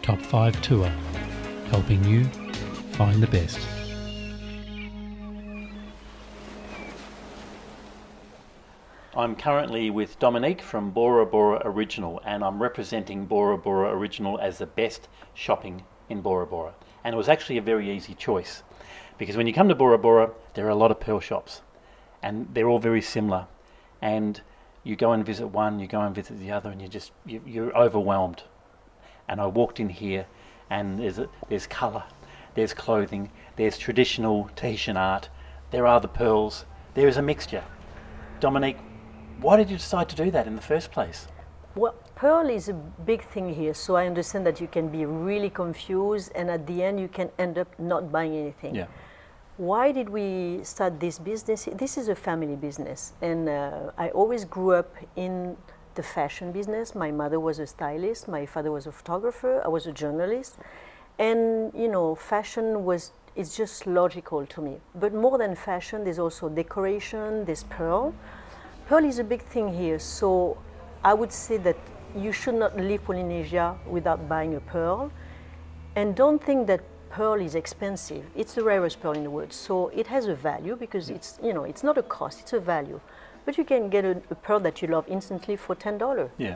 Top 5 Tour, helping you find the best. I'm currently with Dominique from Bora Bora Original, and I'm representing Bora Bora Original as the best shopping in Bora Bora. And it was actually a very easy choice, because when you come to Bora Bora, there are a lot of pearl shops, and they're all very similar. And you go and visit one, you go and visit the other, and you're overwhelmed. And I walked in here, and there's colour, there's clothing, there's traditional Tahitian art, there are the pearls, there is a mixture. Dominique, why did you decide to do that in the first place? Well, pearl is a big thing here, so I understand that you can be really confused, and at the end you can end up not buying anything. Yeah. Why did we start this business? This is a family business, and I always grew up in the fashion business. My mother was a stylist, my father was a photographer, I was a journalist, and fashion it's just logical to me. But more than fashion, there's also decoration, there's pearl. Pearl is a big thing here, so I would say that you should not leave Polynesia without buying a pearl, and don't think that pearl is expensive. It's the rarest pearl in the world, so it has a value because it's not a cost, it's a value. But you can get a pearl that you love instantly for $10. Yeah.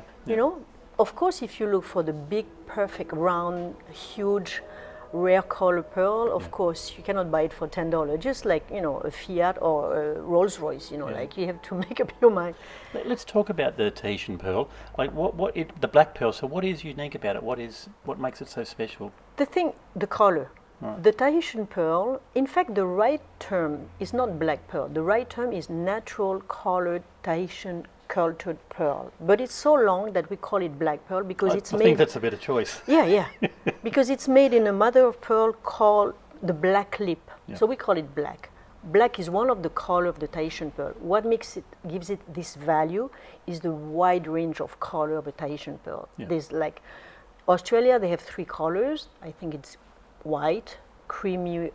Of course, if you look for the big, perfect, round, huge, rare color pearl, of course, you cannot buy it for $10. Just like, a Fiat or a Rolls Royce, like you have to make up your mind. Let's talk about the Tahitian pearl. Like the black pearl. So what is unique about it? What makes it so special? The color. Right. The Tahitian pearl, in fact, the right term is not black pearl. The right term is natural colored Tahitian cultured pearl. But it's so long that we call it black pearl because I think that's a better choice. Yeah. Because it's made in a mother of pearl called the black lip. Yeah. So we call it black. Black is one of the color of the Tahitian pearl. What gives it this value is the wide range of color of a Tahitian pearl. Yeah. There's like Australia, they have 3 colors. I think it's white, creamy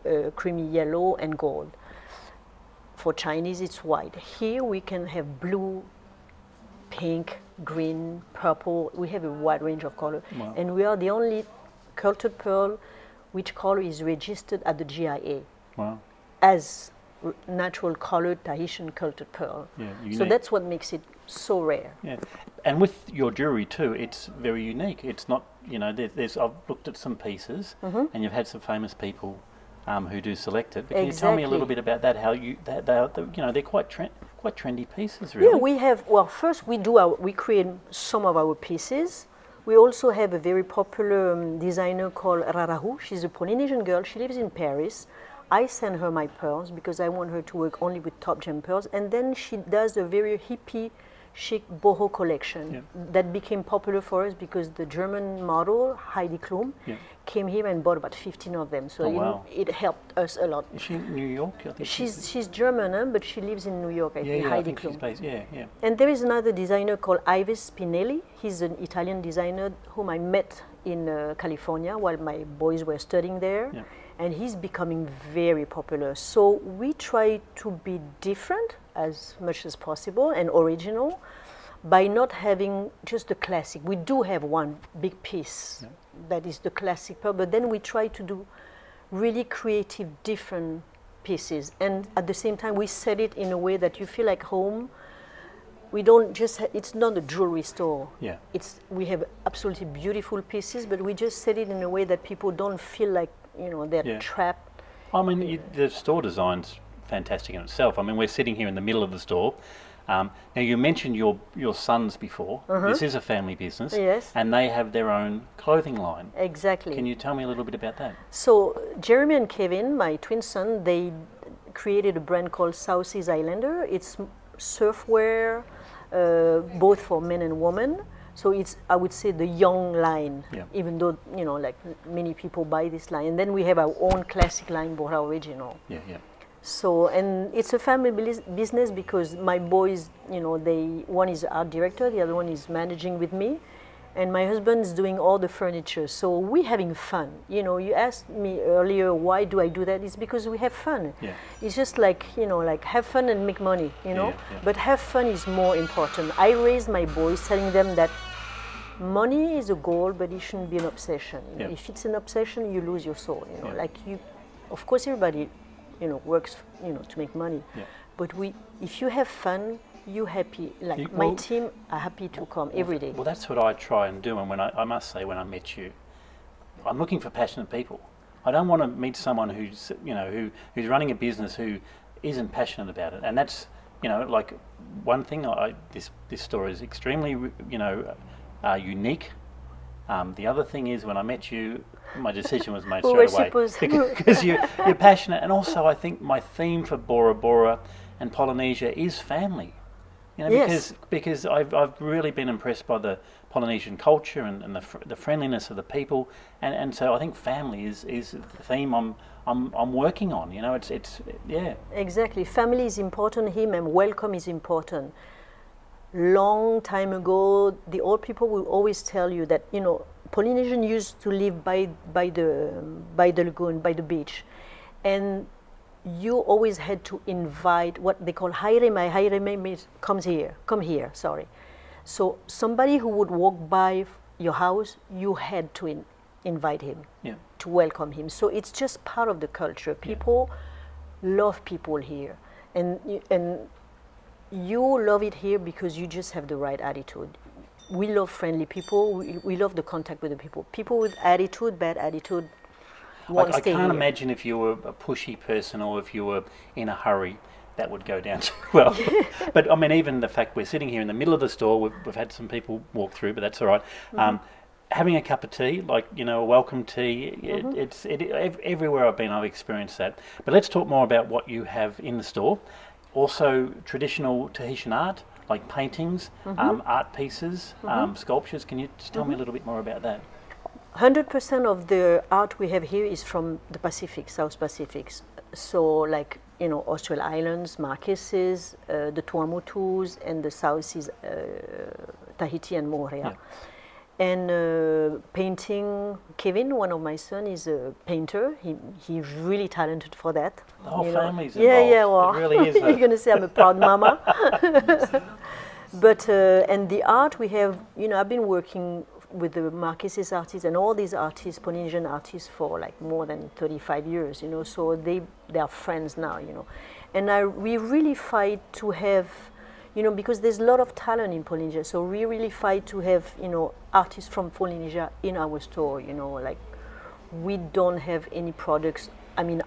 yellow, and gold. For Chinese, it's white. Here we can have blue, pink, green, purple. We have a wide range of color. Wow. And we are the only cultured pearl which color is registered at the GIA. Wow. As natural colored Tahitian cultured pearl. Yeah, so unique. that's what makes it so rare. Yeah, and with your jewellery too, it's very unique. It's not, I've looked at some pieces, and you've had some famous people who do select it. But can you tell me a little bit about that? How they're quite trendy pieces, really. Yeah, we have. Well, first we create some of our pieces. We also have a very popular designer called Rarahu. She's a Polynesian girl. She lives in Paris. I send her my pearls because I want her to work only with top gem pearls, and then she does a very hippie chic boho collection that became popular for us because the German model Heidi Klum came here and bought about 15 of them. So it helped us a lot. Is she in New York? I think she's German, but she lives in New York. I think Heidi Klum. She's based. Yeah. And there is another designer called Ives Spinelli. He's an Italian designer whom I met in California while my boys were studying there. Yeah. And he's becoming very popular. So we try to be different as much as possible and original by not having just the classic. We do have one big piece that is the classic pearl, but then we try to do really creative, different pieces. And at the same time, we set it in a way that you feel like home. We don't just, it's not a jewelry store. Yeah. We have absolutely beautiful pieces, but we just set it in a way that people don't feel like they're trapped. I mean, the store design's fantastic in itself. I mean, we're sitting here in the middle of the store. Now, you mentioned your sons before. This is a family business. Yes. And they have their own clothing line. Exactly. Can you tell me a little bit about that? So, Jeremy and Kevin, my twin son, they created a brand called Southeast Islander. It's surfwear, both for men and women. So it's, I would say, the young line, even though, like many people buy this line. And then we have our own classic line, Bora Original. Yeah. So, and it's a family business because my boys, one is art director, the other one is managing with me. And my husband is doing all the furniture. So we're having fun. You asked me earlier, why do I do that? It's because we have fun. Yeah. It's just like, like have fun and make money, But have fun is more important. I raised my boys telling them that money is a goal, but it shouldn't be an obsession. Yeah. If it's an obsession, you lose your soul. Yeah. Like of course, everybody, works, to make money. Yeah. But if you have fun, you happy. Like my team are happy to come every day. Well, that's what I try and do. And when I must say, when I met you, I'm looking for passionate people. I don't want to meet someone who's who's running a business who isn't passionate about it. And that's like one thing. This story is extremely unique. The other thing is, when I met you, my decision was made straight away because you're passionate. And also, I think my theme for Bora Bora and Polynesia is family. Yes. Because I've really been impressed by the Polynesian culture and the friendliness of the people, and so I think family is the theme I'm working on. It's yeah. Exactly, family is important here, and welcome is important. Long time ago, the old people will always tell you that Polynesians used to live by the lagoon, by the beach, and you always had to invite what they call hairemai. Hairemai means come here, sorry. So somebody who would walk by your house, you had to invite him, to welcome him. So it's just part of the culture. People love people here, and you love it here because you just have the right attitude. We love friendly people. We love the contact with the people. People with attitude, bad attitude, I can't imagine if you were a pushy person or if you were in a hurry, that would go down too well. But I mean, even the fact we're sitting here in the middle of the store, we've had some people walk through, but that's all right. Having a cup of tea, a welcome tea, everywhere I've been, I've experienced that. But let's talk more about what you have in the store. Also, traditional Tahitian art, like paintings, art pieces, sculptures. Can you just tell me a little bit more about that? 100% of the art we have here is from the Pacific, South Pacific. So Australian Islands, Marquesas, the Tuamotus, and the South Seas, Tahiti and Moorea. Yeah. And painting, Kevin, one of my sons, is a painter. He's really talented for that. The whole family's involved. Yeah, well, it really is. You're going to say I'm a proud mama. But, and the art we have, I've been working with the Marquesas artists and all these artists, Polynesian artists, for like more than 35 years, so they are friends now, And we really fight to have, because there's a lot of talent in Polynesia, so we really fight to have, artists from Polynesia in our store, like we don't have any products,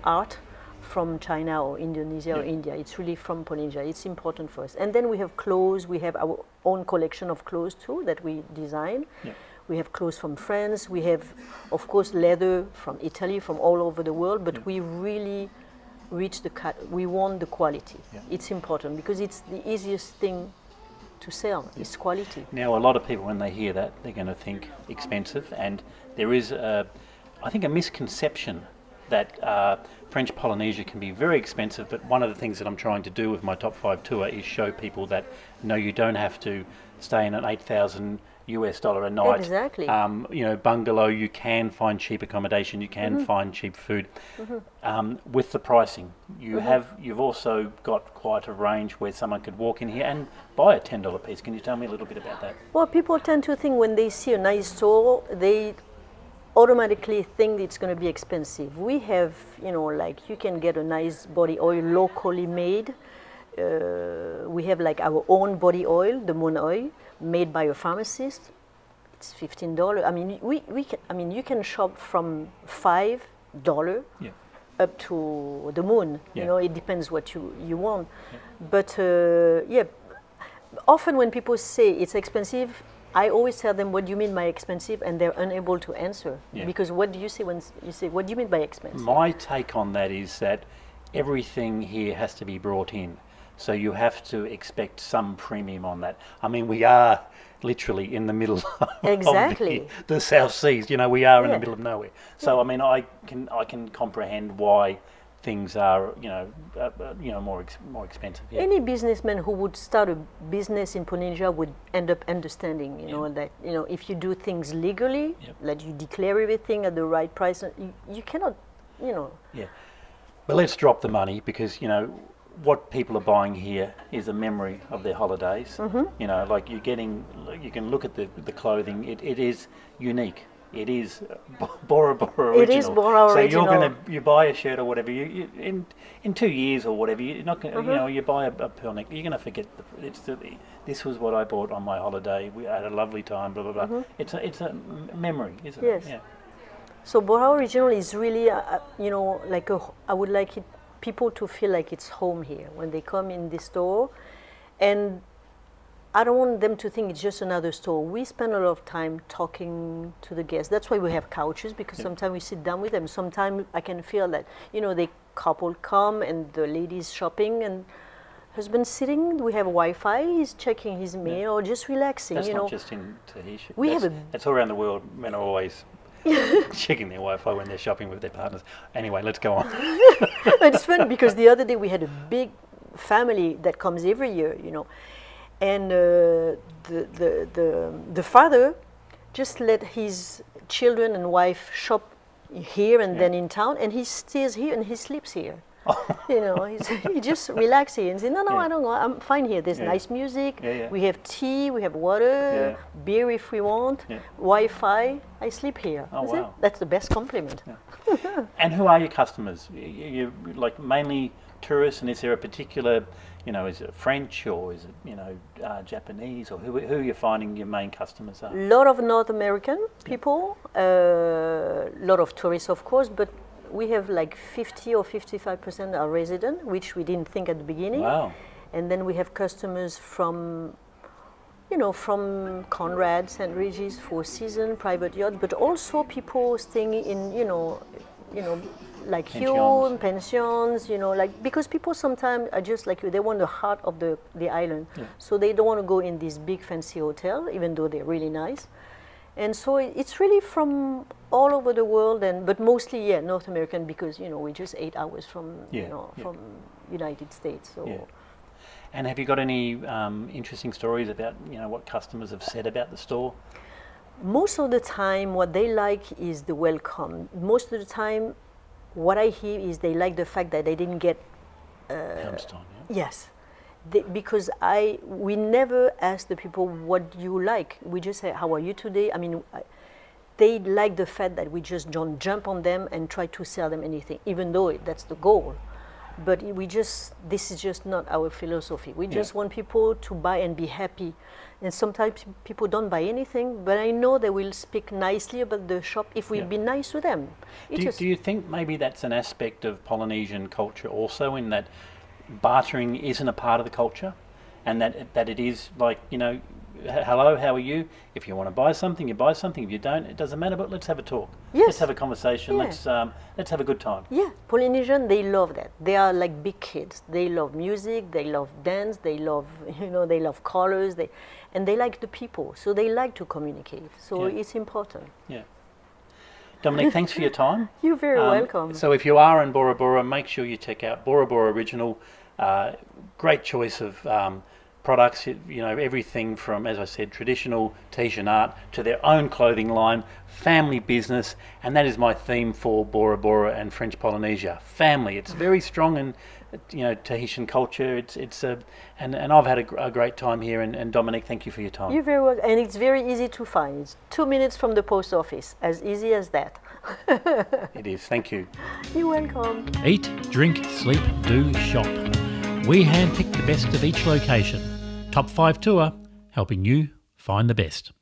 art from China or Indonesia or India. It's really from Polynesia. It's important for us. And then we have clothes. We have our own collection of clothes too that we design. Yeah. We have clothes from France. We have, of course, leather from Italy, from all over the world. But we really reach we want the quality. Yeah. It's important because it's the easiest thing to sell. Yeah. Is quality. Now, a lot of people, when they hear that, they're going to think expensive, and there is, I think, a misconception that French Polynesia can be very expensive, but one of the things that I'm trying to do with my Top 5 tour is show people that no, you don't have to stay in an $8,000 a night. Exactly. Bungalow. You can find cheap accommodation. You can find cheap food. With the pricing, you've also got quite a range where someone could walk in here and buy a $10 piece. Can you tell me a little bit about that? Well, people tend to think when they see a nice store, they automatically think it's going to be expensive. We have, like you can get a nice body oil locally made. We have like our own body oil, the moon oil, made by a pharmacist. It's $15. You can shop from $5 up to the moon. Yeah. It depends what you want. Yeah. But often when people say it's expensive, I always tell them, what do you mean by expensive? And they're unable to answer. Yeah. Because what do you say when you say, what do you mean by expensive? My take on that is that everything here has to be brought in. So you have to expect some premium on that. We are literally in the middle of the South Seas. We are in the middle of nowhere. So, I can comprehend why things are, more expensive. Yeah. Any businessman who would start a business in Polynesia would end up understanding, that, if you do things legally, that you declare everything at the right price, you cannot, Yeah. But let's drop the money because, what people are buying here is a memory of their holidays. You know, like you can look at the clothing. It is unique. It is Bora Bora original. It is Bora original. So you buy a shirt or whatever. You in 2 years or whatever. You're not gonna, you know, you buy a pearl neck. You're gonna forget. This was what I bought on my holiday. We had a lovely time. Blah blah blah. It's a memory, isn't it? Yes. Yeah. So Bora Original is really, you know, like I would like people to feel like it's home here when they come in the store, and I don't want them to think it's just another store. We spend a lot of time talking to the guests. That's why we have couches, because sometimes we sit down with them. Sometimes I can feel that, you know, the couple come and the lady's shopping and husband sitting. We have Wi-Fi. He's checking his mail or just relaxing. That's you not know, just in Tahiti. That's all around the world. Men are always checking their Wi-Fi when they're shopping with their partners. Anyway, let's go on. It's funny because the other day we had a big family that comes every year, you know, and the father just let his children and wife shop here and then in town, and he stays here and he sleeps here. You know, he just relaxes here and says, no, I don't go. I'm fine here. There's nice music. We have tea. We have water, beer if we want, Wi-Fi. I sleep here. Oh, wow. That's the best compliment. And who are your customers? You like mainly tourists, and is there a particular, you know, is it French or is it, you know, Japanese, or who are you finding your main customers are? A lot of North American people, a lot of tourists, of course, but we have like 50 or 55% are resident, which we didn't think at the beginning. Wow. And then we have customers from, you know, from Conrad, St. Regis, Four Seasons, private yacht, but also people staying in, you know, like Pensions. you, pensions, you know, like, because people sometimes are just like you, they want the heart of the island. So they don't want to go in this big fancy hotel, even though they're really nice. And so it's really from all over the world, but mostly, North American, because, you know, we're just 8 hours from, from United States. So. Yeah. And have you got any interesting stories about, you know, what customers have said about the store? Most of the time, what they like is the welcome. Most of the time, what I hear is they like the fact that they didn't get... Poundstone, Yes. Because we never ask the people, what do you like? We just say, how are you today? I mean, they like the fact that we just don't jump on them and try to sell them anything, even though that's the goal. But this is just not our philosophy. We just want people to buy and be happy. And sometimes people don't buy anything, but I know they will speak nicely about the shop if we be nice to them. Do you think maybe that's an aspect of Polynesian culture also, in that bartering isn't a part of the culture, and that it is like, you know, hello, how are you? If you want to buy something, you buy something. If you don't, it doesn't matter, but let's have a talk. Yes. Let's have a conversation. Yeah. Let's have a good time. Yeah, Polynesian, they love that. They are like big kids. They love music, they love dance, they love, you know, they love colors, and they like the people. So they like to communicate. So it's important. Yeah. Dominique, thanks for your time. You're very welcome. So if you are in Bora Bora, make sure you check out Bora Bora Original. Great choice of products, you know, everything from, as I said, traditional Tahitian art to their own clothing line, family business, and that is my theme for Bora Bora and French Polynesia. Family. It's very strong in, you know, Tahitian culture. And I've had a great time here. And Dominique, thank you for your time. You're very welcome. And it's very easy to find. It's 2 minutes from the post office. As easy as that. It is. Thank you. You're welcome. Eat, drink, sleep, do, shop. We handpick the best of each location. Top 5 Tour, helping you find the best.